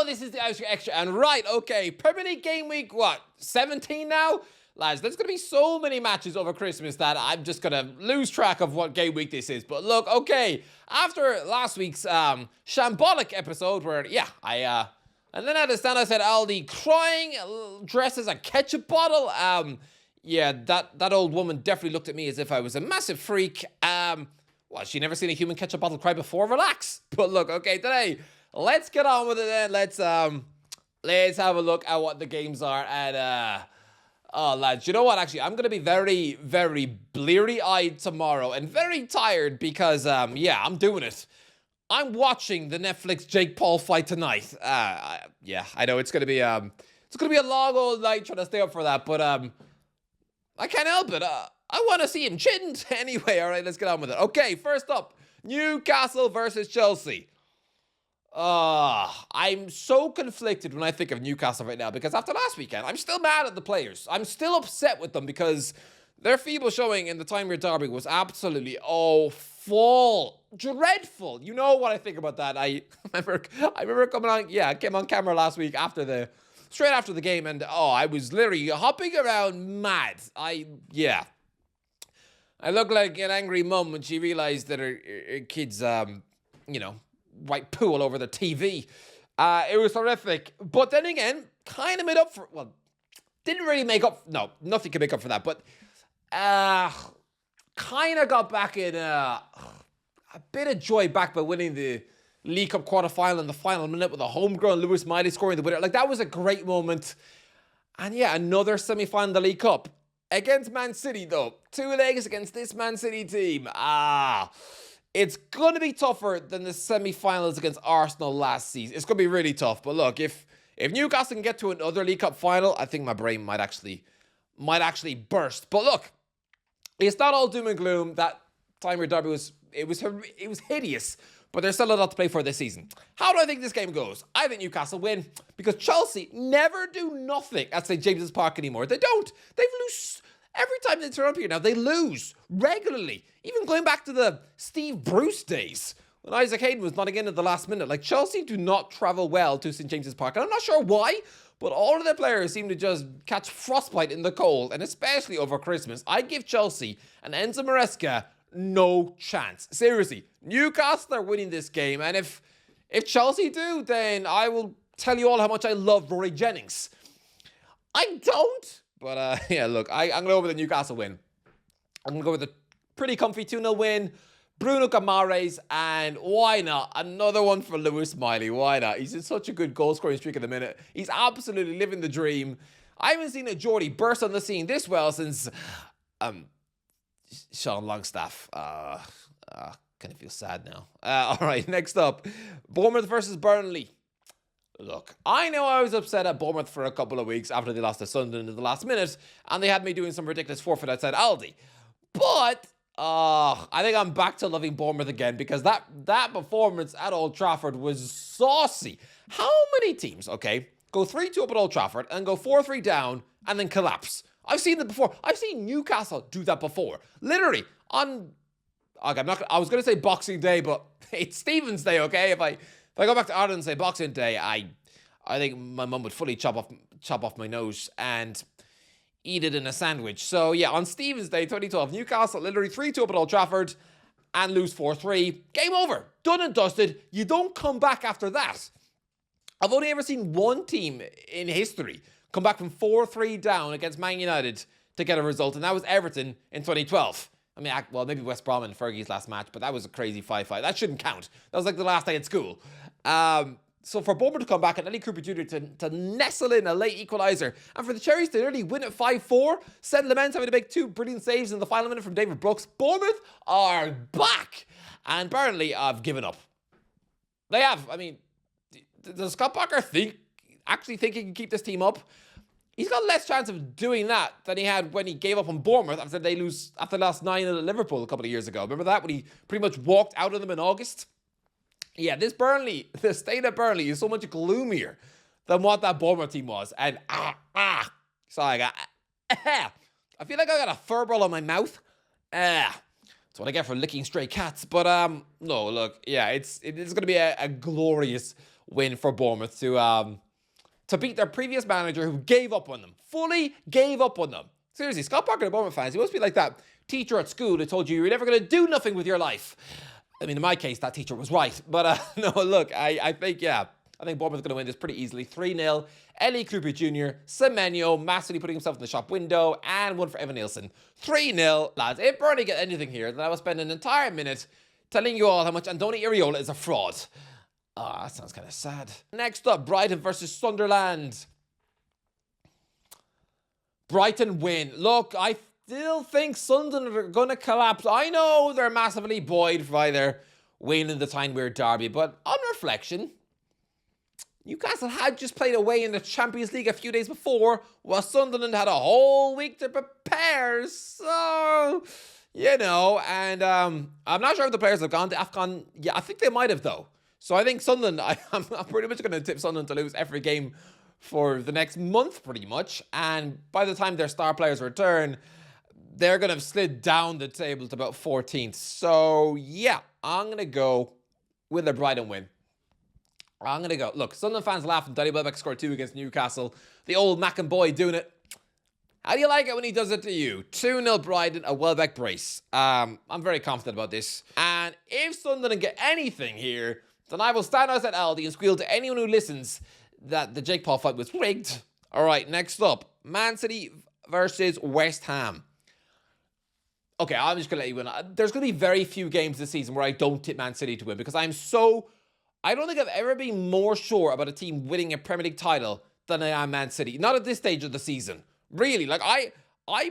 Hello, this is the Irish Extra, and right, okay, Premier League game week, what, 17 now? Lads, there's going to be so many matches over Christmas that I'm just going to lose track of what game week this is. But look, okay, after last week's shambolic episode where, and then I had to stand outside Aldi crying, dressed as a ketchup bottle. That old woman definitely looked at me as if I was a massive freak. Well, she never seen a human ketchup bottle cry before. Relax. But look, okay, today, let's get on with it then. Let's have a look at what the games are. And, oh, lads, you know what? Actually, I'm going to be very, very bleary-eyed tomorrow and very tired because, I'm doing it. I'm watching the Netflix Jake Paul fight tonight. I know it's going to be a long old night trying to stay up for that, but, I can't help it. I want to see him chinned. Anyway, all right, let's get on with it. Okay, first up, Newcastle versus Chelsea. I'm so conflicted when I think of Newcastle right now because after last weekend, I'm still mad at the players. I'm still upset with them because their feeble showing in the Time Derby was absolutely awful, dreadful. You know what I think about that. I remember coming on, I came on camera last week straight after the game, and I was literally hopping around mad. I looked like an angry mum when she realized that her kids, white poo all over the TV. It was horrific. But then again, kind of made up for, well, didn't really make up, no, nothing can make up for that, but kind of got back in a bit of joy back by winning the League Cup quarter-final in the final minute with a homegrown Lewis Miley scoring the winner. Like, that was a great moment. And another semi-final in the League Cup. Against Man City, though. 2 legs against this Man City team. It's going to be tougher than the semi-finals against Arsenal last season. It's going to be really tough. But look, if Newcastle can get to another League Cup final, I think my brain might actually burst. But look, it's not all doom and gloom. That Time Derby was hideous. But there's still a lot to play for this season. How do I think this game goes? I think Newcastle win because Chelsea never do nothing at St. James's Park anymore. They don't. They lose. Every time they turn up here now, they lose regularly. Even going back to the Steve Bruce days when Isaac Hayden was nodding in at the last minute. Like, Chelsea do not travel well to St. James's Park. And I'm not sure why, but all of their players seem to just catch frostbite in the cold, and especially over Christmas. I give Chelsea and Enzo Maresca no chance. Seriously, Newcastle are winning this game, and if Chelsea do, then I will tell you all how much I love Rory Jennings. I don't, but look, I'm going to go with the Newcastle win. I'm going to go with a pretty comfy 2-0 win. Bruno Guimaraes, and why not? Another one for Lewis Miley. Why not? He's in such a good goal-scoring streak at the minute. He's absolutely living the dream. I haven't seen a Geordie burst on the scene this well since Sean Longstaff. Kind of feel sad now. All right, next up, Bournemouth versus Burnley. Look, I know I was upset at Bournemouth for a couple of weeks after they lost to Sunderland in the last minute, and they had me doing some ridiculous forfeit outside Aldi. But I think I'm back to loving Bournemouth again because that performance at Old Trafford was saucy. How many teams, go 3-2 up at Old Trafford and go 4-3 down and then collapse? I've seen it before. I've seen Newcastle do that before. Literally, I was going to say Boxing Day, but it's Stephen's Day, okay? If I go back to Ireland and say Boxing Day, I think my mum would fully chop off my nose and eat it in a sandwich. So, on Stephen's Day, 2012, Newcastle literally 3-2 up at Old Trafford and lose 4-3. Game over. Done and dusted. You don't come back after that. I've only ever seen one team in history come back from 4-3 down against Man United to get a result, and that was Everton in 2012. I mean, well, maybe West Brom in Fergie's last match, but that was a crazy 5-5. That shouldn't count. That was like the last day at school. So for Bournemouth to come back and Eddie Cooper Jr. to nestle in a late equaliser, and for the Cherries to nearly win at 5-4, Sen Lamens having to make 2 brilliant saves in the final minute from David Brooks, Bournemouth are back, and Burnley have given up. They have. I mean, does Scott Parker actually think he can keep this team up? He's got less chance of doing that than he had when he gave up on Bournemouth after they lost 9 at Liverpool a couple of years ago. Remember that, when he pretty much walked out of them in August? Yeah, the state of Burnley is so much gloomier than what that Bournemouth team was. And sorry, I feel like I got a fur ball on my mouth. That's what I get for licking stray cats. But no, look, it's going to be a glorious win for Bournemouth to beat their previous manager who gave up on them. Fully gave up on them. Seriously, Scott Parker and Bournemouth fans, he must be like that teacher at school who told you were never going to do nothing with your life. I mean, in my case, that teacher was right. But no, look, I think, yeah, I think Bournemouth are going to win this pretty easily. 3-0. Eli Krupi Jr., Semenyo, massively putting himself in the shop window, and one for Evan Nielsen. 3-0, lads. If Burnley get anything here, then I will spend an entire minute telling you all how much Andoni Iraola is a fraud. Ah, that sounds kind of sad. Next up, Brighton versus Sunderland. Brighton win. Look, I still think Sunderland are going to collapse. I know they're massively buoyed by their win in the Tyne-Wear derby, but on reflection, Newcastle had just played away in the Champions League a few days before, while Sunderland had a whole week to prepare. So, you know, and I'm not sure if the players have gone to AFCON. Yeah, I think they might have, though. So I think Sunderland, I'm pretty much going to tip Sunderland to lose every game for the next month, pretty much. And by the time their star players return, they're going to have slid down the table to about 14th. So, yeah, I'm going to go with a Brighton win. I'm going to go. Look, Sunderland fans laughing. Danny Welbeck scored 2 against Newcastle. The old Mackin boy doing it. How do you like it when he does it to you? 2-0 Brighton, a Welbeck brace. I'm very confident about this. And if Sunderland get anything here, then I will stand outside Aldi and squeal to anyone who listens that the Jake Paul fight was rigged. All right, next up, Man City versus West Ham. Okay, I'm just going to let you in. There's going to be very few games this season where I don't tip Man City to win because I don't think I've ever been more sure about a team winning a Premier League title than I am Man City. Not at this stage of the season. Really, like I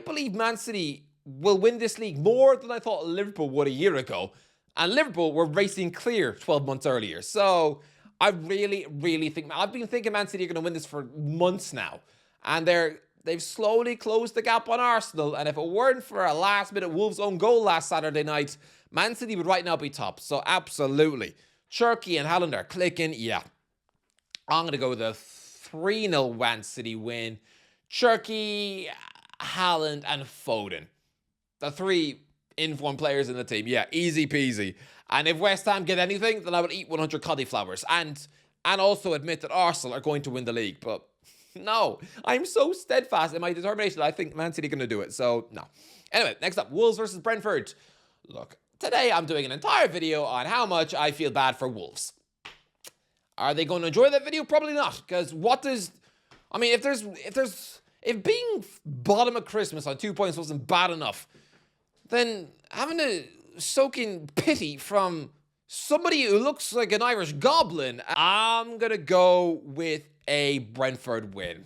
believe Man City will win this league more than I thought Liverpool would a year ago. And Liverpool were racing clear 12 months earlier. So I really, really think... I've been thinking Man City are going to win this for months now. And they've slowly closed the gap on Arsenal. And if it weren't for a last-minute Wolves own goal last Saturday night, Man City would right now be top. So absolutely. Cherki and Haaland are clicking. Yeah. I'm going to go with a 3-0 Man City win. Cherki, Haaland, and Foden. The 3 informed players in the team. Yeah, easy peasy. And if West Ham get anything, then I will eat 100 cauliflowers. And also admit that Arsenal are going to win the league. But no, I'm so steadfast in my determination that I think Man City are going to do it. So, no. Anyway, next up, Wolves versus Brentford. Look, today I'm doing an entire video on how much I feel bad for Wolves. Are they going to enjoy that video? Probably not. Because if being bottom of Christmas on 2 points wasn't bad enough, then having to soak in pity from somebody who looks like an Irish goblin, I'm going to go with a Brentford win.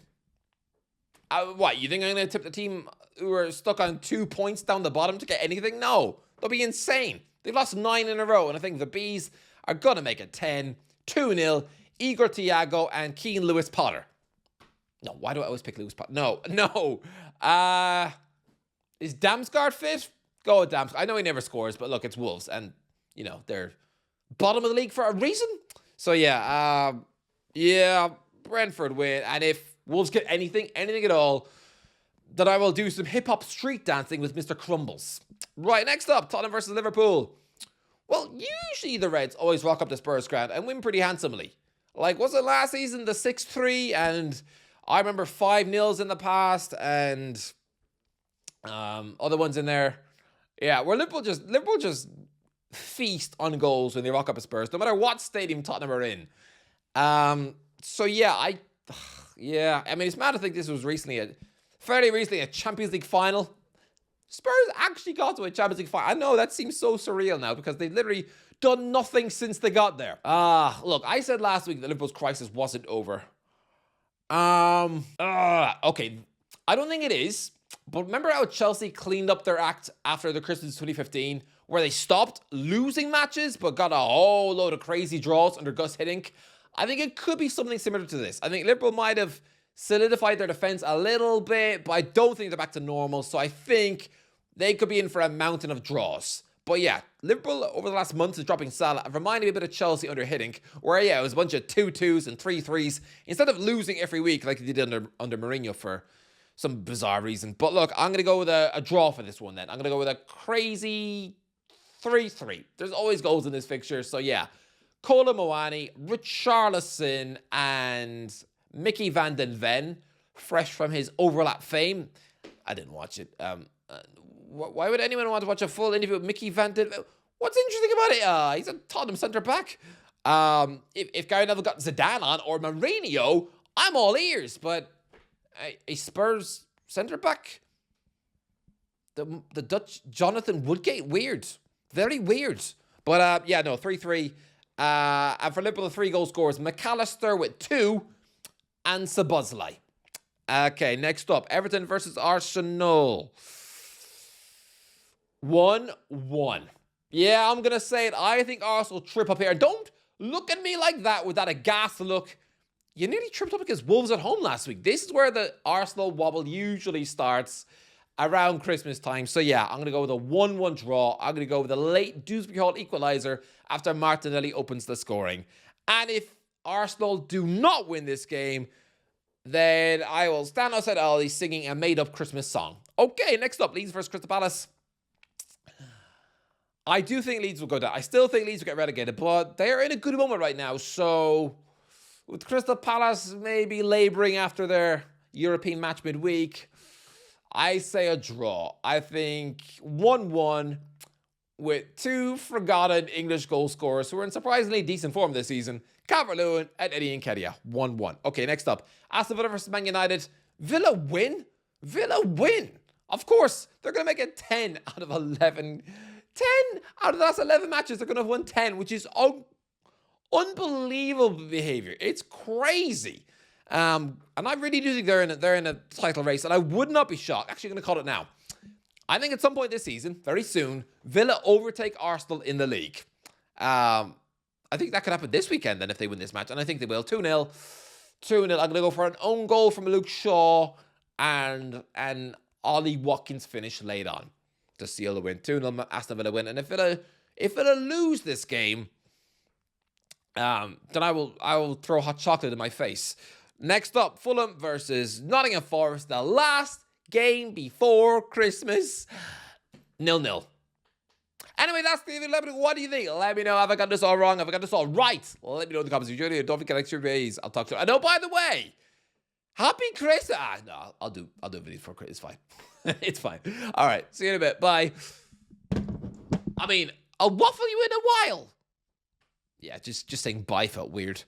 What, you think I'm going to tip the team who are stuck on 2 points down the bottom to get anything? No, they'll be insane. They've lost 9 in a row, and I think the Bees are going to make it 10, 2-0, Igor Thiago and Keane Lewis Potter. No, why do I always pick Lewis Potter? No. Is Damsgaard fit? Go with Damsgaard. I know he never scores, but look, it's Wolves, and, you know, they're bottom of the league for a reason. So, yeah, Brentford win. And if Wolves get anything at all, then I will do some hip-hop street dancing with Mr. Crumbles. Right, next up, Tottenham versus Liverpool. Well, usually the Reds always rock up the Spurs ground and win pretty handsomely. Like, was it last season, the 6-3? And I remember 5-0s in the past, and other ones in there. Yeah, where Liverpool just feast on goals when they rock up a Spurs, no matter what stadium Tottenham are in. So yeah, I mean, it's mad to think this was fairly recently a Champions League final. Spurs actually got to a Champions League final. I know that seems so surreal now because they've literally done nothing since they got there. Look, I said last week that Liverpool's crisis wasn't over. Okay, I don't think it is. But remember how Chelsea cleaned up their act after the Christmas 2015, where they stopped losing matches but got a whole load of crazy draws under Gus Hiddink? I think it could be something similar to this. I think Liverpool might have solidified their defense a little bit, but I don't think they're back to normal. So I think they could be in for a mountain of draws. But yeah, Liverpool over the last month is dropping Salah. It reminded me a bit of Chelsea under Hiddink, where yeah, it was a bunch of 2-2s and 3-3s instead of losing every week like they did under Mourinho for some bizarre reason. But look, I'm going to go with a draw for this one then. I'm going to go with a crazy 3-3. There's always goals in this fixture. So yeah, Kola Moani, Richarlison, and Mickey van den Ven, fresh from his overlap fame. I didn't watch it. Why would anyone want to watch a full interview with Mickey van den Ven? What's interesting about it? He's a Tottenham centre-back. If Gary Neville got Zidane on or Mourinho, I'm all ears. But a Spurs centre-back? The Dutch Jonathan Woodgate? Weird. Very weird. But, 3-3. And for Liverpool, the 3 goal scorers, McAllister with 2 and Szoboszlai. Okay, next up, Everton versus Arsenal. 1-1. Yeah, I'm going to say it. I think Arsenal trip up here. And don't look at me like that with that aghast look. You nearly tripped up against Wolves at home last week. This is where the Arsenal wobble usually starts around Christmas time. So yeah, I'm going to go with a 1-1 draw. I'm going to go with a late Dewsbury Hall equaliser after Martinelli opens the scoring. And if Arsenal do not win this game, then I will stand outside Aldi singing a made-up Christmas song. Okay, next up, Leeds versus Crystal Palace. I do think Leeds will go down. I still think Leeds will get relegated, but they are in a good moment right now. So with Crystal Palace maybe labouring after their European match midweek, I say a draw. I think 1-1 with 2 forgotten English goal scorers who are in surprisingly decent form this season. Calvert-Lewin and Eddie Nketiah. 1-1. Okay, next up. Aston Villa versus Man United. Villa win? Villa win. Of course, they're going to make it 10 out of 11. 10 out of the last 11 matches, they're going to have won 10, which is unbelievable behavior. It's crazy. And I really do think they're in a title race, and I would not be shocked. Actually, I'm going to call it now. I think at some point this season, very soon, Villa overtake Arsenal in the league. I think that could happen this weekend then if they win this match, and I think they will. 2-0. 2-0. I'm going to go for an own goal from Luke Shaw and Ollie Watkins finish late on to seal the win. 2-0 Aston Villa win. And if Villa lose this game, then I will throw hot chocolate in my face. Next up, Fulham versus Nottingham Forest. The last game before Christmas. 0-0. Anyway, that's the video. Let me know, what do you think? Let me know, have I got this all wrong? Have I got this all right? Let me know in the comments. If you enjoyed it, don't forget extra videos. I'll talk to you. And oh, by the way, happy Christmas. No, I'll do a video for Christmas. It's fine. It's fine. All right. See you in a bit. Bye. I mean, I'll waffle you in a while. Yeah, just saying bye felt weird.